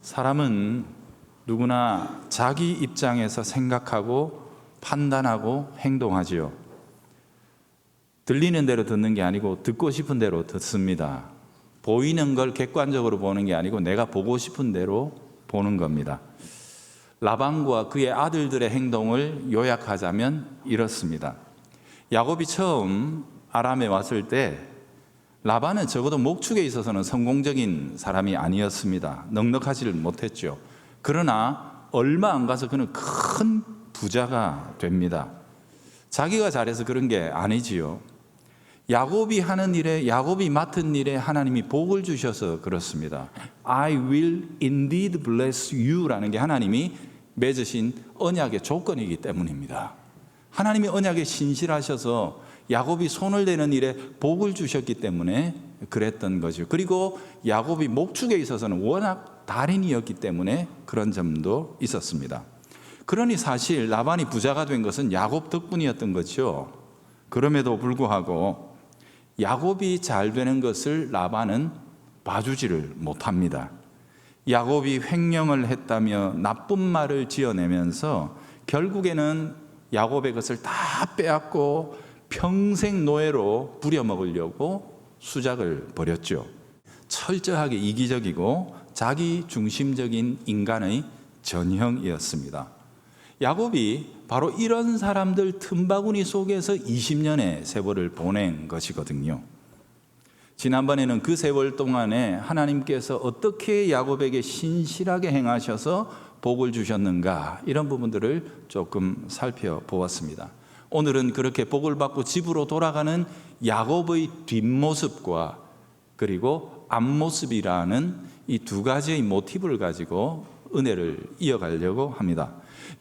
사람은 누구나 자기 입장에서 생각하고 판단하고 행동하지요. 들리는 대로 듣는 게 아니고 듣고 싶은 대로 듣습니다. 보이는 걸 객관적으로 보는 게 아니고 내가 보고 싶은 대로 보는 겁니다. 라반과 그의 아들들의 행동을 요약하자면 이렇습니다. 야곱이 처음 아람에 왔을 때 라반은 적어도 목축에 있어서는 성공적인 사람이 아니었습니다. 넉넉하지를 못했죠. 그러나 얼마 안 가서 그는 큰 부자가 됩니다. 자기가 잘해서 그런 게 아니지요. 야곱이 하는 일에, 야곱이 맡은 일에 하나님이 복을 주셔서 그렇습니다. I will indeed bless you 라는 게 하나님이 맺으신 언약의 조건이기 때문입니다. 하나님이 언약에 신실하셔서 야곱이 손을 대는 일에 복을 주셨기 때문에 그랬던 거죠. 그리고 야곱이 목축에 있어서는 워낙 달인이었기 때문에 그런 점도 있었습니다. 그러니 사실 라반이 부자가 된 것은 야곱 덕분이었던 거죠. 그럼에도 불구하고 야곱이 잘 되는 것을 라반은 봐주지를 못합니다. 야곱이 횡령을 했다며 나쁜 말을 지어내면서 결국에는 야곱의 것을 다 빼앗고 평생 노예로 부려먹으려고 수작을 벌였죠. 철저하게 이기적이고 자기 중심적인 인간의 전형이었습니다. 야곱이 바로 이런 사람들 틈바구니 속에서 20년의 세월을 보낸 것이거든요. 지난번에는 그 세월 동안에 하나님께서 어떻게 야곱에게 신실하게 행하셔서 복을 주셨는가, 이런 부분들을 조금 살펴보았습니다. 오늘은 그렇게 복을 받고 집으로 돌아가는 야곱의 뒷모습과 그리고 앞모습이라는 이 두 가지의 모티브를 가지고 은혜를 이어가려고 합니다.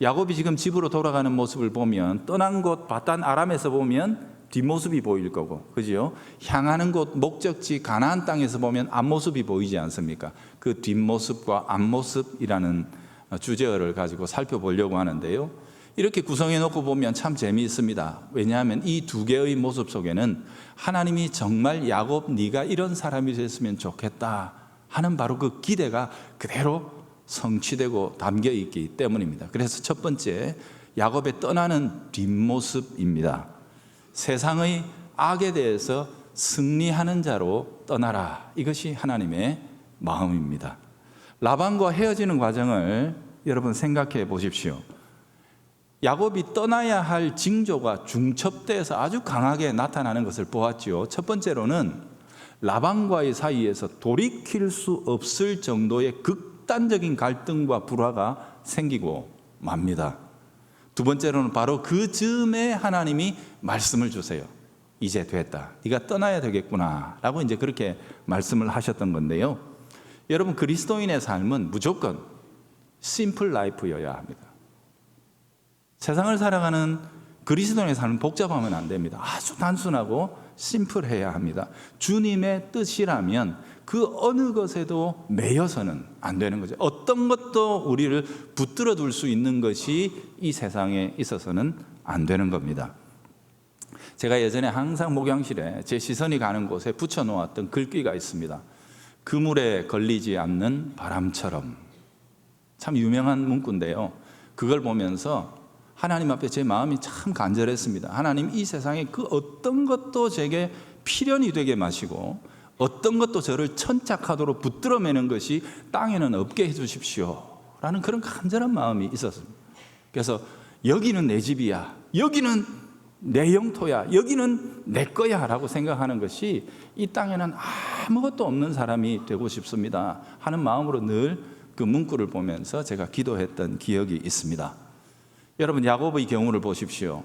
야곱이 지금 집으로 돌아가는 모습을 보면 떠난 곳 바단 아람에서 보면 뒷모습이 보일 거고, 그죠? 향하는 곳 목적지 가나안 땅에서 보면 앞모습이 보이지 않습니까? 그 뒷모습과 앞모습이라는 주제어를 가지고 살펴보려고 하는데요. 이렇게 구성해 놓고 보면 참 재미있습니다. 왜냐하면 이 두 개의 모습 속에는 하나님이 정말 야곱 네가 이런 사람이 됐으면 좋겠다 하는 바로 그 기대가 그대로 성취되고 담겨 있기 때문입니다. 그래서 첫 번째, 야곱의 떠나는 뒷모습입니다. 세상의 악에 대해서 승리하는 자로 떠나라. 이것이 하나님의 마음입니다. 라반과 헤어지는 과정을 여러분 생각해 보십시오. 야곱이 떠나야 할 징조가 중첩돼서 아주 강하게 나타나는 것을 보았죠. 첫 번째로는 라반과의 사이에서 돌이킬 수 없을 정도의 극단적인 갈등과 불화가 생기고 맙니다. 두 번째로는 바로 그 즈음에 하나님이 말씀을 주세요. 이제 됐다. 네가 떠나야 되겠구나 라고 이제 그렇게 말씀을 하셨던 건데요. 여러분, 그리스도인의 삶은 무조건 심플 라이프여야 합니다. 세상을 살아가는 그리스도인의 삶은 복잡하면 안 됩니다. 아주 단순하고 심플해야 합니다. 주님의 뜻이라면 그 어느 것에도 매여서는 안 되는 거죠. 어떤 것도 우리를 붙들어 둘 수 있는 것이 이 세상에 있어서는 안 되는 겁니다. 제가 예전에 항상 목양실에 제 시선이 가는 곳에 붙여놓았던 글귀가 있습니다. 그물에 걸리지 않는 바람처럼. 참 유명한 문구인데요. 그걸 보면서 하나님 앞에 제 마음이 참 간절했습니다. 하나님, 이 세상에 그 어떤 것도 제게 필연이 되게 마시고 어떤 것도 저를 천착하도록 붙들어 매는 것이 땅에는 없게 해주십시오 라는 그런 간절한 마음이 있었습니다. 그래서 여기는 내 집이야, 여기는 내 영토야, 여기는 내 거야 라고 생각하는 것이 이 땅에는 아무것도 없는 사람이 되고 싶습니다 하는 마음으로 늘 그 문구를 보면서 제가 기도했던 기억이 있습니다. 여러분, 야곱의 경우를 보십시오.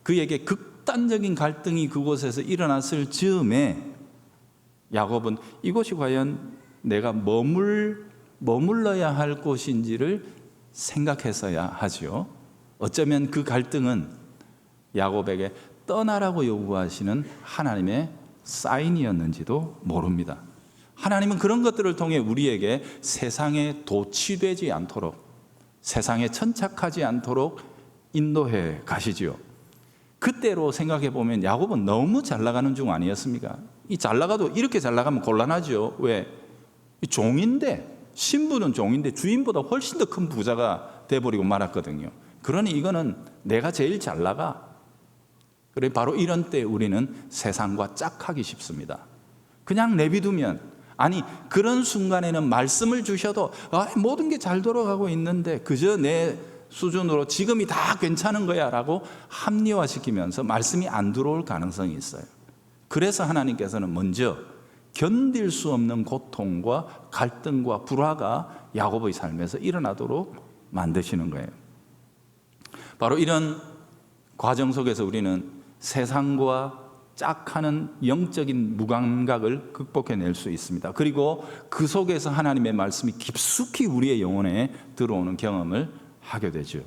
그에게 극단적인 갈등이 그곳에서 일어났을 즈음에 야곱은 이곳이 과연 내가 머물러야 할 곳인지를 생각했어야 하죠. 어쩌면 그 갈등은 야곱에게 떠나라고 요구하시는 하나님의 사인이었는지도 모릅니다. 하나님은 그런 것들을 통해 우리에게 세상에 도취되지 않도록, 세상에 천착하지 않도록 인도해 가시지요. 그때로 생각해 보면 야곱은 너무 잘 나가는 중 아니었습니까? 이 잘 나가도 이렇게 잘 나가면 곤란하죠. 왜? 종인데 신부는 종인데 주인보다 훨씬 더 큰 부자가 돼버리고 말았거든요. 그러니 이거는 내가 제일 잘 나가. 그래 바로 이런 때 우리는 세상과 짝하기 쉽습니다. 그냥 내비두면, 아니 그런 순간에는 말씀을 주셔도 모든 게 잘 돌아가고 있는데 그저 내 수준으로 지금이 다 괜찮은 거야 라고 합리화시키면서 말씀이 안 들어올 가능성이 있어요. 그래서 하나님께서는 먼저 견딜 수 없는 고통과 갈등과 불화가 야곱의 삶에서 일어나도록 만드시는 거예요. 바로 이런 과정 속에서 우리는 세상과 짝하는 영적인 무감각을 극복해낼 수 있습니다. 그리고 그 속에서 하나님의 말씀이 깊숙이 우리의 영혼에 들어오는 경험을 하게 되죠.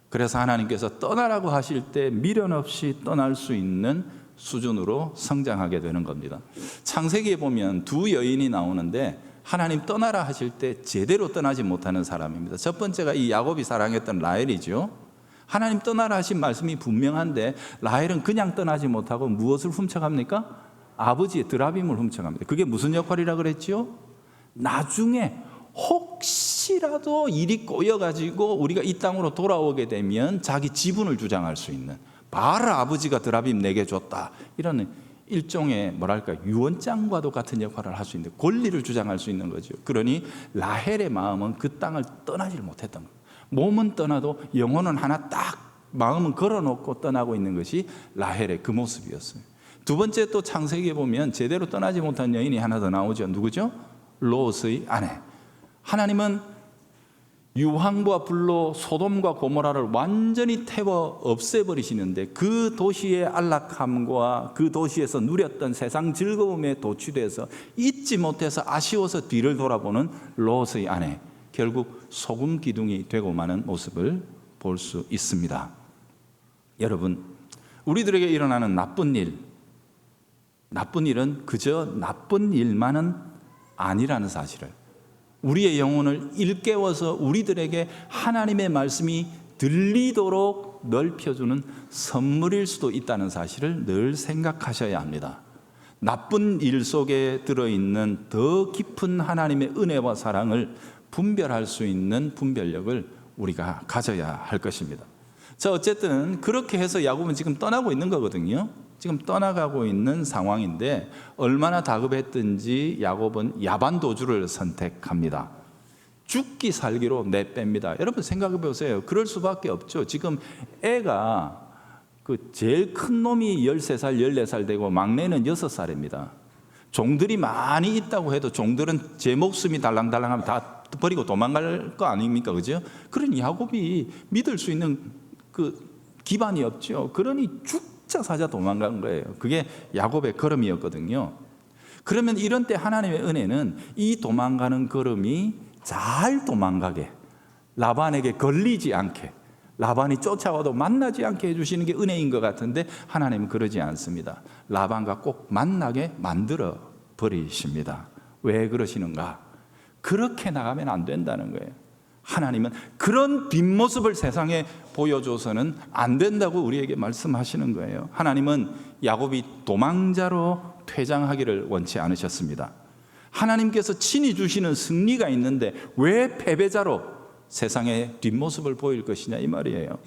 그래서 하나님께서 떠나라고 하실 때 미련 없이 떠날 수 있는 수준으로 성장하게 되는 겁니다. 창세기에 보면 두 여인이 나오는데 하나님 떠나라 하실 때 제대로 떠나지 못하는 사람입니다. 첫 번째가 이 야곱이 사랑했던 라헬이죠. 하나님 떠나라 하신 말씀이 분명한데 라헬은 그냥 떠나지 못하고 무엇을 훔쳐갑니까? 아버지의 드라빔을 훔쳐갑니다. 그게 무슨 역할이라 그랬죠? 나중에 혹시라도 일이 꼬여가지고 우리가 이 땅으로 돌아오게 되면 자기 지분을 주장할 수 있는, 봐라 아버지가 드라빔 내게 줬다, 이런 일종의 뭐랄까 유언장과도 같은 역할을 할 수 있는, 권리를 주장할 수 있는 거죠. 그러니 라헬의 마음은 그 땅을 떠나질 못했던 거예요. 몸은 떠나도 영혼은 하나 딱 마음은 걸어놓고 떠나고 있는 것이 라헬의 그 모습이었어요. 두 번째 또 창세기에 보면 제대로 떠나지 못한 여인이 하나 더 나오죠. 누구죠? 롯의 아내. 하나님은 유황과 불로 소돔과 고모라를 완전히 태워 없애버리시는데 그 도시의 안락함과 그 도시에서 누렸던 세상 즐거움에 도취돼서 잊지 못해서 아쉬워서 뒤를 돌아보는 롯의 아내, 결국 소금 기둥이 되고 마는 모습을 볼 수 있습니다. 여러분, 우리들에게 일어나는 나쁜 일은 그저 나쁜 일만은 아니라는 사실을, 우리의 영혼을 일깨워서 우리들에게 하나님의 말씀이 들리도록 넓혀주는 선물일 수도 있다는 사실을 늘 생각하셔야 합니다. 나쁜 일 속에 들어있는 더 깊은 하나님의 은혜와 사랑을 분별할 수 있는 분별력을 우리가 가져야 할 것입니다. 자, 어쨌든 그렇게 해서 야곱은 지금 떠나고 있는 거거든요. 지금 떠나가고 있는 상황인데 얼마나 다급했든지 야곱은 야반 도주를 선택합니다. 죽기 살기로 내뺍니다. 여러분 생각해 보세요. 그럴 수밖에 없죠. 지금 애가 그 제일 큰 놈이 13살, 14살 되고 막내는 6살입니다. 종들이 많이 있다고 해도 종들은 제 목숨이 달랑달랑하면 다 버리고 도망갈 거 아닙니까? 그죠? 그러니 야곱이 믿을 수 있는 그 기반이 없죠. 그러니 죽자 사자 도망간 거예요. 그게 야곱의 걸음이었거든요. 그러면 이런 때 하나님의 은혜는 이 도망가는 걸음이 잘 도망가게, 라반에게 걸리지 않게, 라반이 쫓아와도 만나지 않게 해주시는 게 은혜인 것 같은데 하나님은 그러지 않습니다. 라반과 꼭 만나게 만들어 버리십니다. 왜 그러시는가? 그렇게 나가면 안 된다는 거예요. 하나님은 그런 뒷모습을 세상에 보여줘서는 안 된다고 우리에게 말씀하시는 거예요. 하나님은 야곱이 도망자로 퇴장하기를 원치 않으셨습니다. 하나님께서 친히 주시는 승리가 있는데 왜 패배자로 세상의 뒷모습을 보일 것이냐 이 말이에요.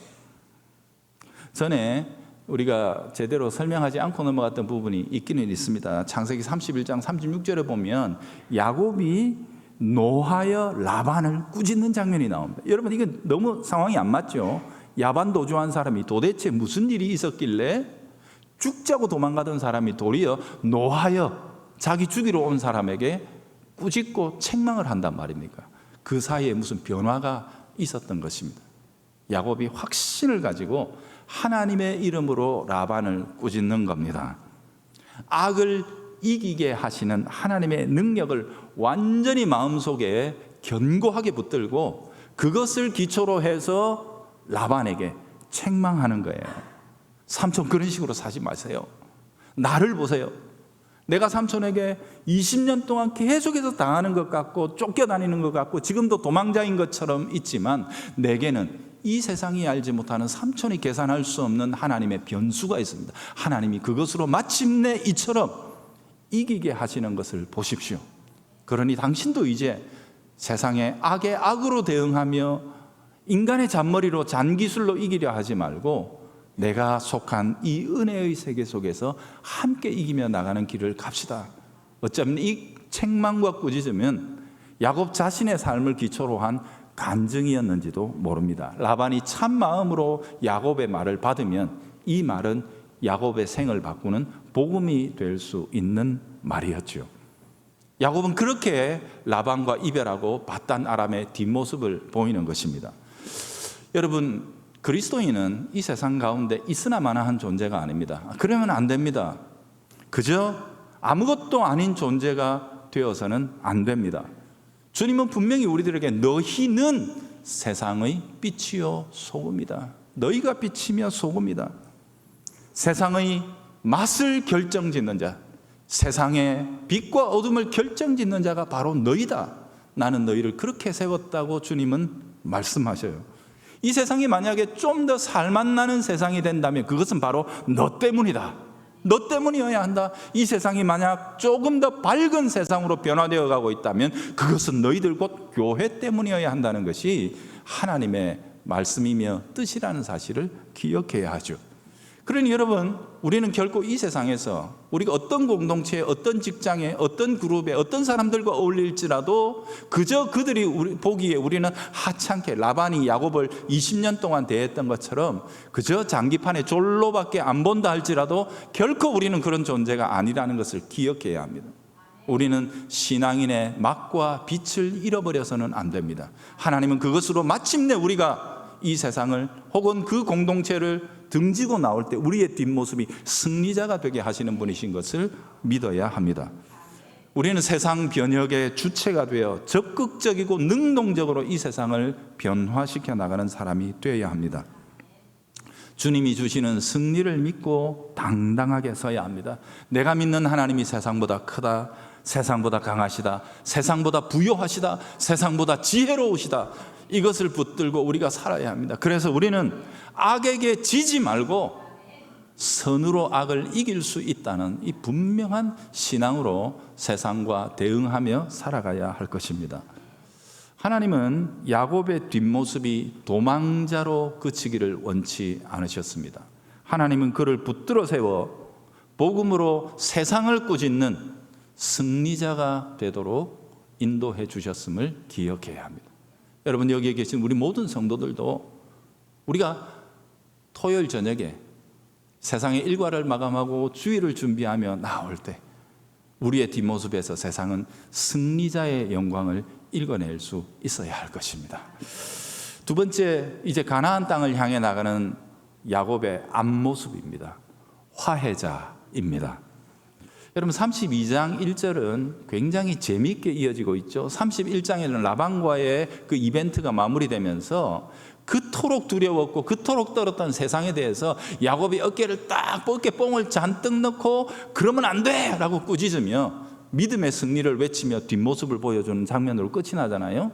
전에 우리가 제대로 설명하지 않고 넘어갔던 부분이 있기는 있습니다. 창세기 31장 36절에 보면 야곱이 노하여 라반을 꾸짖는 장면이 나옵니다. 여러분 이건 너무 상황이 안 맞죠? 야반 도주한 사람이 도대체 무슨 일이 있었길래 죽자고 도망가던 사람이 도리어 노하여 자기 죽이러 온 사람에게 꾸짖고 책망을 한단 말입니까? 그 사이에 무슨 변화가 있었던 것입니다. 야곱이 확신을 가지고 하나님의 이름으로 라반을 꾸짖는 겁니다. 악을 이기게 하시는 하나님의 능력을 완전히 마음속에 견고하게 붙들고 그것을 기초로 해서 라반에게 책망하는 거예요. 삼촌 그런 식으로 사지 마세요. 나를 보세요. 내가 삼촌에게 20년 동안 계속해서 당하는 것 같고 쫓겨다니는 것 같고 지금도 도망자인 것처럼 있지만 내게는 이 세상이 알지 못하는 삼촌이 계산할 수 없는 하나님의 변수가 있습니다. 하나님이 그것으로 마침내 이처럼 이기게 하시는 것을 보십시오. 그러니 당신도 이제 세상의 악에 악으로 대응하며 인간의 잔머리로 잔기술로 이기려 하지 말고 내가 속한 이 은혜의 세계 속에서 함께 이기며 나가는 길을 갑시다. 어쩌면 이 책망과 꾸짖으면 야곱 자신의 삶을 기초로 한 간증이었는지도 모릅니다. 라반이 참 마음으로 야곱의 말을 받으면 이 말은 야곱의 생을 바꾸는 복음이 될 수 있는 말이었죠. 야곱은 그렇게 라반과 이별하고 밧단 아람의 뒷모습을 보이는 것입니다. 여러분, 그리스도인은 이 세상 가운데 있으나마나한 존재가 아닙니다. 그러면 안 됩니다. 그저 아무것도 아닌 존재가 되어서는 안 됩니다. 주님은 분명히 우리들에게 너희는 세상의 빛이요 소금이다. 너희가 빛이며 소금이다. 세상의 맛을 결정짓는 자, 세상의 빛과 어둠을 결정짓는 자가 바로 너희다. 나는 너희를 그렇게 세웠다고 주님은 말씀하셔요. 이 세상이 만약에 좀 더 살맛나는 세상이 된다면 그것은 바로 너 때문이다. 너 때문이어야 한다. 이 세상이 만약 조금 더 밝은 세상으로 변화되어 가고 있다면 그것은 너희들 곧 교회 때문이어야 한다는 것이 하나님의 말씀이며 뜻이라는 사실을 기억해야 하죠. 그러니 여러분, 우리는 결코 이 세상에서 우리가 어떤 공동체에, 어떤 직장에, 어떤 그룹에, 어떤 사람들과 어울릴지라도 그저 그들이 보기에 우리는 하찮게 라반이 야곱을 20년 동안 대했던 것처럼 그저 장기판에 졸로밖에 안 본다 할지라도 결코 우리는 그런 존재가 아니라는 것을 기억해야 합니다. 우리는 신앙인의 맛과 빛을 잃어버려서는 안 됩니다. 하나님은 그것으로 마침내 우리가 이 세상을 혹은 그 공동체를 등지고 나올 때 우리의 뒷모습이 승리자가 되게 하시는 분이신 것을 믿어야 합니다. 우리는 세상 변혁의 주체가 되어 적극적이고 능동적으로 이 세상을 변화시켜 나가는 사람이 되어야 합니다. 주님이 주시는 승리를 믿고 당당하게 서야 합니다. 내가 믿는 하나님이 세상보다 크다, 세상보다 강하시다, 세상보다 부요하시다, 세상보다 지혜로우시다, 이것을 붙들고 우리가 살아야 합니다. 그래서 우리는 악에게 지지 말고 선으로 악을 이길 수 있다는 이 분명한 신앙으로 세상과 대응하며 살아가야 할 것입니다. 하나님은 야곱의 뒷모습이 도망자로 그치기를 원치 않으셨습니다. 하나님은 그를 붙들어 세워 복음으로 세상을 꾸짖는 승리자가 되도록 인도해 주셨음을 기억해야 합니다. 여러분, 여기에 계신 우리 모든 성도들도 우리가 토요일 저녁에 세상의 일과를 마감하고 주일을 준비하며 나올 때 우리의 뒷모습에서 세상은 승리자의 영광을 읽어낼 수 있어야 할 것입니다. 두 번째, 이제 가나안 땅을 향해 나가는 야곱의 앞모습입니다. 화해자입니다. 여러분, 32장 1절은 굉장히 재미있게 이어지고 있죠. 31장에는 라반과의 그 이벤트가 마무리되면서 그토록 두려웠고 그토록 떨었던 세상에 대해서 야곱이 어깨를 딱 어깨뽕을 잔뜩 넣고 그러면 안 돼! 라고 꾸짖으며 믿음의 승리를 외치며 뒷모습을 보여주는 장면으로 끝이 나잖아요.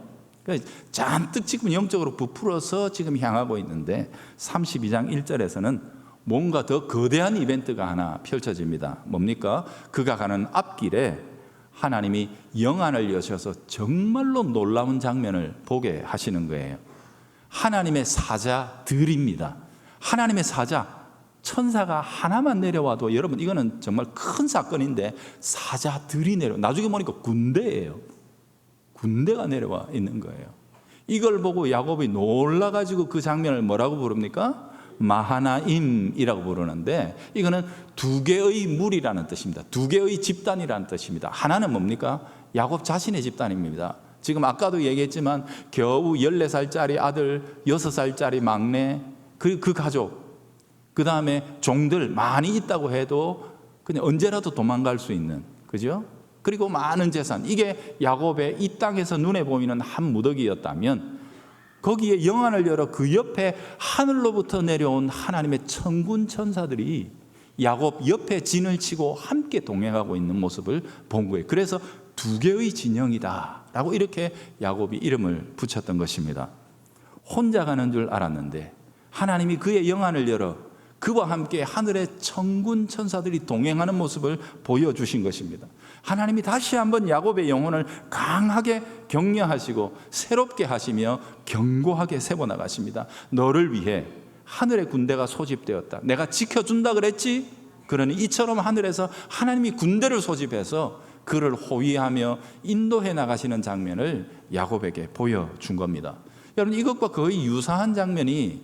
잔뜩 지금 영적으로 부풀어서 지금 향하고 있는데 32장 1절에서는 뭔가 더 거대한 이벤트가 하나 펼쳐집니다. 뭡니까? 그가 가는 앞길에 하나님이 영안을 여셔서 정말로 놀라운 장면을 보게 하시는 거예요. 하나님의 사자들입니다. 하나님의 사자, 천사가 하나만 내려와도 여러분, 이거는 정말 큰 사건인데 사자들이 나중에 보니까 군대예요. 군대가 내려와 있는 거예요. 이걸 보고 야곱이 놀라가지고 그 장면을 뭐라고 부릅니까? 마하나임이라고 부르는데 이거는 두 개의 물이라는 뜻입니다. 두 개의 집단이라는 뜻입니다. 하나는 뭡니까? 야곱 자신의 집단입니다. 지금 아까도 얘기했지만 겨우 14살짜리 아들, 6살짜리 막내, 그 가족, 그 다음에 종들 많이 있다고 해도 그냥 언제라도 도망갈 수 있는, 그죠? 그리고 많은 재산, 이게 야곱의 이 땅에서 눈에 보이는 한 무더기였다면 거기에 영안을 열어 그 옆에 하늘로부터 내려온 하나님의 천군 천사들이 야곱 옆에 진을 치고 함께 동행하고 있는 모습을 본 거예요. 그래서 두 개의 진영이다 라고 이렇게 야곱이 이름을 붙였던 것입니다. 혼자 가는 줄 알았는데 하나님이 그의 영안을 열어 그와 함께 하늘의 천군 천사들이 동행하는 모습을 보여주신 것입니다. 하나님이 다시 한번 야곱의 영혼을 강하게 격려하시고 새롭게 하시며 견고하게 세워나가십니다. 너를 위해 하늘의 군대가 소집되었다. 내가 지켜준다 그랬지? 그러니 이처럼 하늘에서 하나님이 군대를 소집해서 그를 호위하며 인도해 나가시는 장면을 야곱에게 보여준 겁니다. 여러분, 이것과 거의 유사한 장면이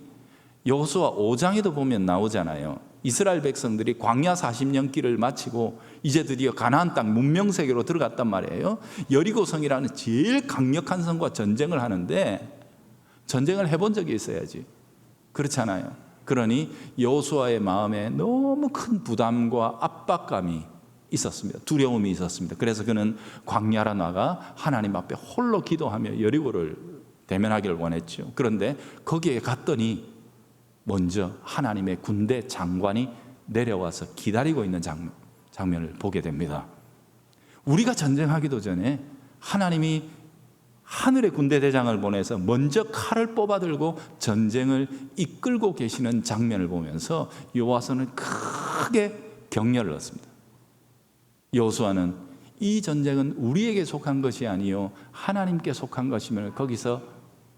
여호수아 5장에도 보면 나오잖아요. 이스라엘 백성들이 광야 40년 길을 마치고 이제 드디어 가나안 땅 문명세계로 들어갔단 말이에요. 여리고성이라는 제일 강력한 성과 전쟁을 하는데, 전쟁을 해본 적이 있어야지. 그렇잖아요. 그러니 여호수아의 마음에 너무 큰 부담과 압박감이 있었습니다. 두려움이 있었습니다. 그래서 그는 광야로 나가 하나님 앞에 홀로 기도하며 여리고를 대면하기를 원했죠. 그런데 거기에 갔더니 먼저 하나님의 군대 장관이 내려와서 기다리고 있는 장면을 보게 됩니다. 우리가 전쟁하기도 전에 하나님이 하늘의 군대 대장을 보내서 먼저 칼을 뽑아들고 전쟁을 이끌고 계시는 장면을 보면서 여호와서는 크게 격려를 얻습니다. 여호수아는 이 전쟁은 우리에게 속한 것이 아니요 하나님께 속한 것임을 거기서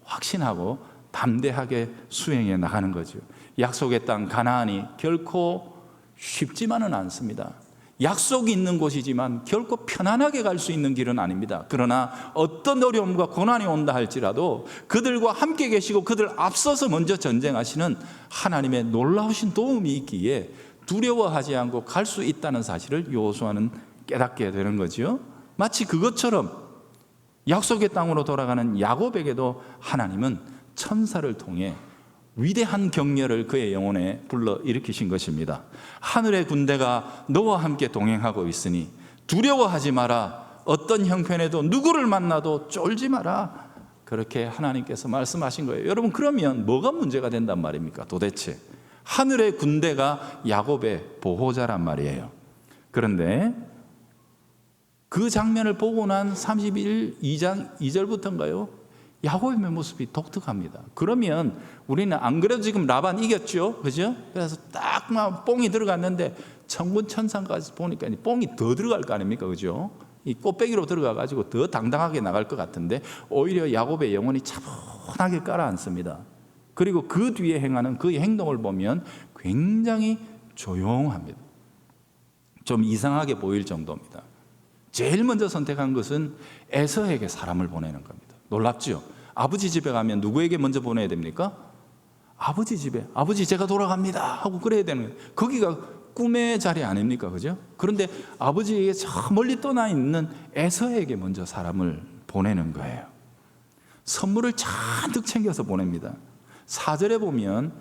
확신하고 담대하게 수행해 나가는 거죠. 약속의 땅 가나안이 결코 쉽지만은 않습니다. 약속이 있는 곳이지만 결코 편안하게 갈 수 있는 길은 아닙니다. 그러나 어떤 어려움과 고난이 온다 할지라도 그들과 함께 계시고 그들 앞서서 먼저 전쟁하시는 하나님의 놀라우신 도움이 있기에 두려워하지 않고 갈 수 있다는 사실을 여호수아는 깨닫게 되는 거죠. 마치 그것처럼 약속의 땅으로 돌아가는 야곱에게도 하나님은 천사를 통해 위대한 격려를 그의 영혼에 불러일으키신 것입니다. 하늘의 군대가 너와 함께 동행하고 있으니 두려워하지 마라. 어떤 형편에도 누구를 만나도 쫄지 마라. 그렇게 하나님께서 말씀하신 거예요. 여러분, 그러면 뭐가 문제가 된단 말입니까? 도대체 하늘의 군대가 야곱의 보호자란 말이에요. 그런데 그 장면을 보고 난 2장 2절부터인가요? 야곱의 모습이 독특합니다. 그러면 우리는 안 그래도 지금 라반 이겼죠, 그죠? 그래서 딱 막 뽕이 들어갔는데 천군 천사까지 보니까 뽕이 더 들어갈 거 아닙니까, 그죠? 이 꽃배기로 들어가 가지고 더 당당하게 나갈 것 같은데 오히려 야곱의 영혼이 차분하게 깔아앉습니다. 그리고 그 뒤에 행하는 그 행동을 보면 굉장히 조용합니다. 좀 이상하게 보일 정도입니다. 제일 먼저 선택한 것은 에서에게 사람을 보내는 겁니다. 놀랍죠? 아버지 집에 가면 누구에게 먼저 보내야 됩니까? 아버지 집에. 아버지, 제가 돌아갑니다 하고 그래야 되는 거예요. 거기가 꿈의 자리 아닙니까? 그죠? 그런데 아버지에게 저 멀리 떠나 있는 에서에게 먼저 사람을 보내는 거예요. 선물을 잔뜩 챙겨서 보냅니다. 4절에 보면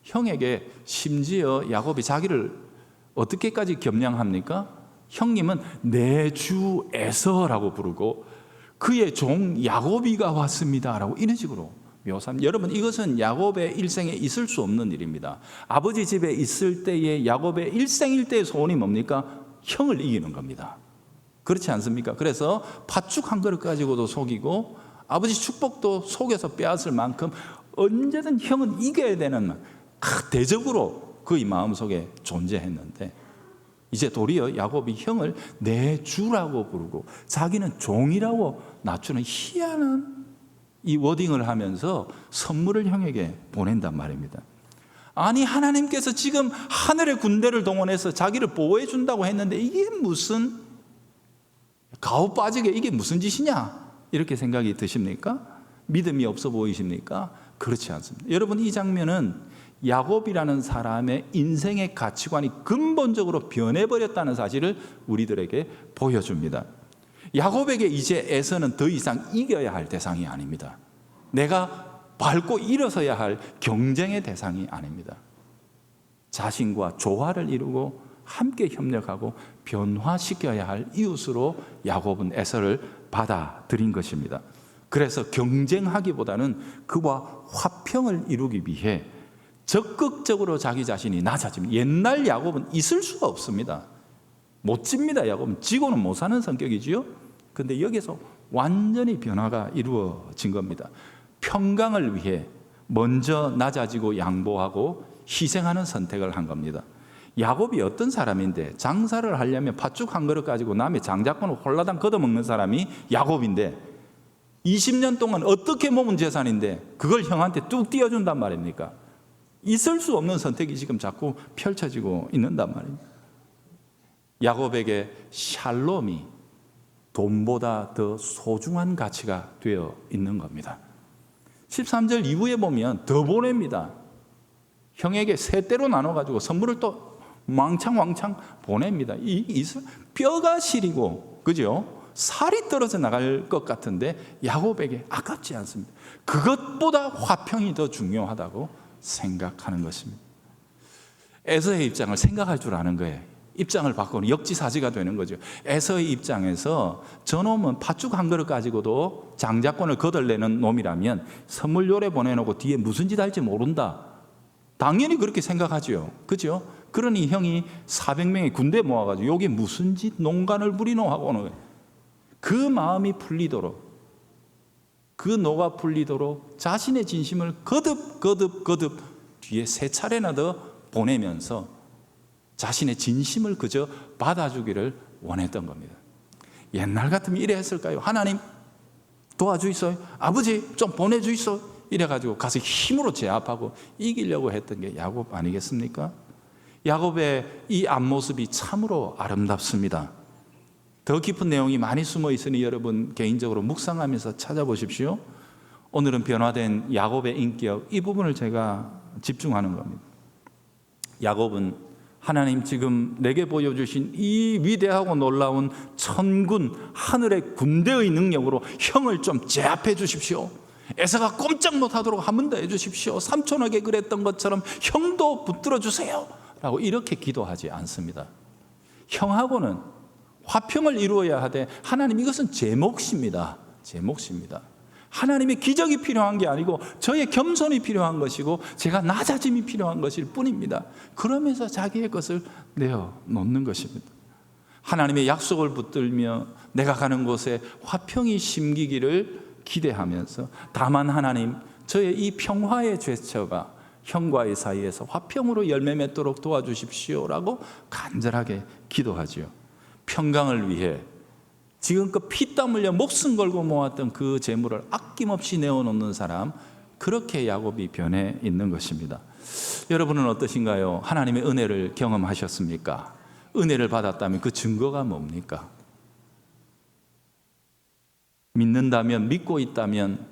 형에게 심지어 야곱이 자기를 어떻게까지 겸양합니까? 형님은 내 주 에서라고 부르고 그의 종 야곱이가 왔습니다 라고 이런 식으로 묘사합니다. 여러분, 이것은 야곱의 일생에 있을 수 없는 일입니다. 아버지 집에 있을 때의 야곱의 일생일대의 소원이 뭡니까? 형을 이기는 겁니다. 그렇지 않습니까? 그래서 팥죽 한 그릇 가지고도 속이고 아버지 축복도 속여서 빼앗을 만큼 언제든 형은 이겨야 되는 대적으로 그의 마음속에 존재했는데, 이제 도리어 야곱이 형을 내 주라고 부르고 자기는 종이라고 낮추는 희한한 이 워딩을 하면서 선물을 형에게 보낸단 말입니다. 아니, 하나님께서 지금 하늘의 군대를 동원해서 자기를 보호해 준다고 했는데 이게 무슨 가오 빠지게 이게 무슨 짓이냐, 이렇게 생각이 드십니까? 믿음이 없어 보이십니까? 그렇지 않습니다. 여러분, 이 장면은 야곱이라는 사람의 인생의 가치관이 근본적으로 변해버렸다는 사실을 우리들에게 보여줍니다. 야곱에게 이제 에서는 더 이상 이겨야 할 대상이 아닙니다. 내가 밟고 일어서야 할 경쟁의 대상이 아닙니다. 자신과 조화를 이루고 함께 협력하고 변화시켜야 할 이웃으로 야곱은 에서를 받아들인 것입니다. 그래서 경쟁하기보다는 그와 화평을 이루기 위해 적극적으로 자기 자신이 낮아집니다. 옛날 야곱은 있을 수가 없습니다. 못 집니다. 야곱은 지고는 못 사는 성격이지요. 그런데 여기서 완전히 변화가 이루어진 겁니다. 평강을 위해 먼저 낮아지고 양보하고 희생하는 선택을 한 겁니다. 야곱이 어떤 사람인데 장사를 하려면 팥죽 한 그릇 가지고 남의 장자권을 홀라당 걷어먹는 사람이 야곱인데 20년 동안 어떻게 모은 재산인데 그걸 형한테 뚝 띄워준단 말입니까? 있을 수 없는 선택이 지금 자꾸 펼쳐지고 있는단 말입니다. 야곱에게 샬롬이 돈보다 더 소중한 가치가 되어 있는 겁니다. 13절 이후에 보면 더 보냅니다. 형에게 세 대로 나눠가지고 선물을 또 왕창 보냅니다. 뼈가 시리고, 그죠? 살이 떨어져 나갈 것 같은데 야곱에게 아깝지 않습니다. 그것보다 화평이 더 중요하다고 생각하는 것입니다. 에서의 입장을 생각할 줄 아는 거예요. 입장을 바꾸는 역지사지가 되는 거죠. 에서의 입장에서 저놈은 팥죽 한 그릇 가지고도 장자권을 거덜내는 놈이라면 선물 요래 보내놓고 뒤에 무슨 짓 할지 모른다. 당연히 그렇게 생각하죠. 그죠? 그러니 형이 400명의 군대 모아가지고 여기 무슨 짓 농간을 부리노 하고 오는 거예요. 그 마음이 풀리도록, 그 노가 풀리도록 자신의 진심을 거듭 뒤에 세 차례나 더 보내면서 자신의 진심을 그저 받아주기를 원했던 겁니다. 옛날 같으면 이래 했을까요? 하나님 도와주이소, 아버지 좀 보내주이소, 이래가지고 가서 힘으로 제압하고 이기려고 했던 게 야곱 아니겠습니까? 야곱의 이 앞모습이 참으로 아름답습니다. 더 깊은 내용이 많이 숨어 있으니 여러분 개인적으로 묵상하면서 찾아보십시오. 오늘은 변화된 야곱의 인격, 이 부분을 제가 집중하는 겁니다. 야곱은 하나님 지금 내게 보여주신 이 위대하고 놀라운 천군, 하늘의 군대의 능력으로 형을 좀 제압해 주십시오. 에서가 꼼짝 못하도록 한 번 더 해주십시오. 삼촌에게 그랬던 것처럼 형도 붙들어 주세요 라고 이렇게 기도하지 않습니다. 형하고는 화평을 이루어야 하되 하나님 이것은 제 몫입니다. 제 몫입니다. 하나님의 기적이 필요한 게 아니고 저의 겸손이 필요한 것이고 제가 낮아짐이 필요한 것일 뿐입니다. 그러면서 자기의 것을 내어놓는 것입니다. 하나님의 약속을 붙들며 내가 가는 곳에 화평이 심기기를 기대하면서 다만 하나님 저의 이 평화의 제처가 형과의 사이에서 화평으로 열매 맺도록 도와주십시오라고 간절하게 기도하지요. 평강을 위해 지금껏 피땀 흘려 목숨 걸고 모았던 그 재물을 아낌없이 내어놓는 사람, 그렇게 야곱이 변해 있는 것입니다. 여러분은 어떠신가요? 하나님의 은혜를 경험하셨습니까? 은혜를 받았다면 그 증거가 뭡니까? 믿는다면, 믿고 있다면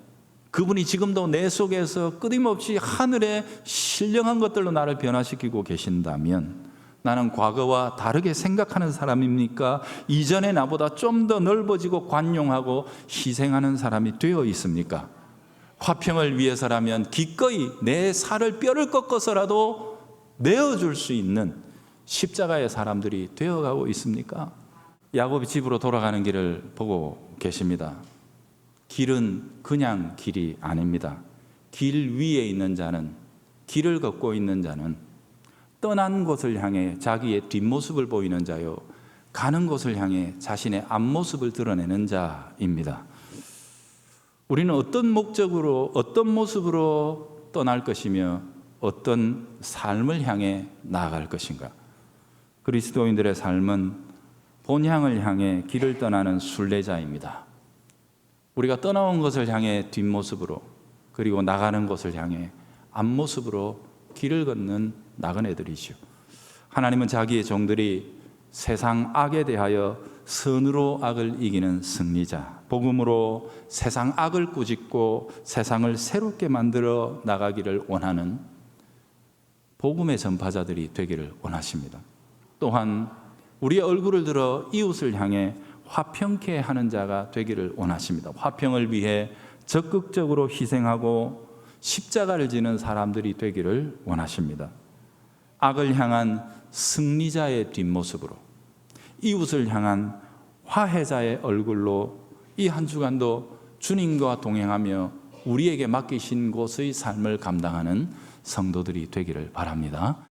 그분이 지금도 내 속에서 끊임없이 하늘의 신령한 것들로 나를 변화시키고 계신다면 나는 과거와 다르게 생각하는 사람입니까? 이전의 나보다 좀 더 넓어지고 관용하고 희생하는 사람이 되어 있습니까? 화평을 위해서라면 기꺼이 내 살을 뼈를 꺾어서라도 내어줄 수 있는 십자가의 사람들이 되어가고 있습니까? 야곱이 집으로 돌아가는 길을 보고 계십니다. 길은 그냥 길이 아닙니다. 길 위에 있는 자는, 길을 걷고 있는 자는 떠난 곳을 향해 자기의 뒷모습을 보이는 자요, 가는 곳을 향해 자신의 앞모습을 드러내는 자입니다. 우리는 어떤 목적으로, 어떤 모습으로 떠날 것이며 어떤 삶을 향해 나아갈 것인가? 그리스도인들의 삶은 본향을 향해 길을 떠나는 순례자입니다. 우리가 떠나온 것을 향해 뒷모습으로, 그리고 나가는 곳을 향해 앞모습으로 길을 걷는 나그네들이죠. 하나님은 자기의 종들이 세상 악에 대하여 선으로 악을 이기는 승리자, 복음으로 세상 악을 꾸짖고 세상을 새롭게 만들어 나가기를 원하는 복음의 전파자들이 되기를 원하십니다. 또한 우리의 얼굴을 들어 이웃을 향해 화평케 하는 자가 되기를 원하십니다. 화평을 위해 적극적으로 희생하고 십자가를 지는 사람들이 되기를 원하십니다. 악을 향한 승리자의 뒷모습으로, 이웃을 향한 화해자의 얼굴로 이 한 주간도 주님과 동행하며 우리에게 맡기신 곳의 삶을 감당하는 성도들이 되기를 바랍니다.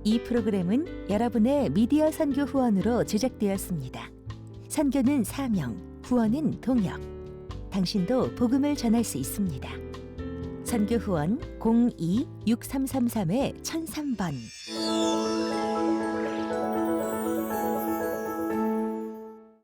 이 프로그램은 여러분의 미디어 선교 후원으로 제작되었습니다. 선교는 사명, 후원은 동역. 당신도 복음을 전할 수 있습니다. 선교 후원 02-6333-1003번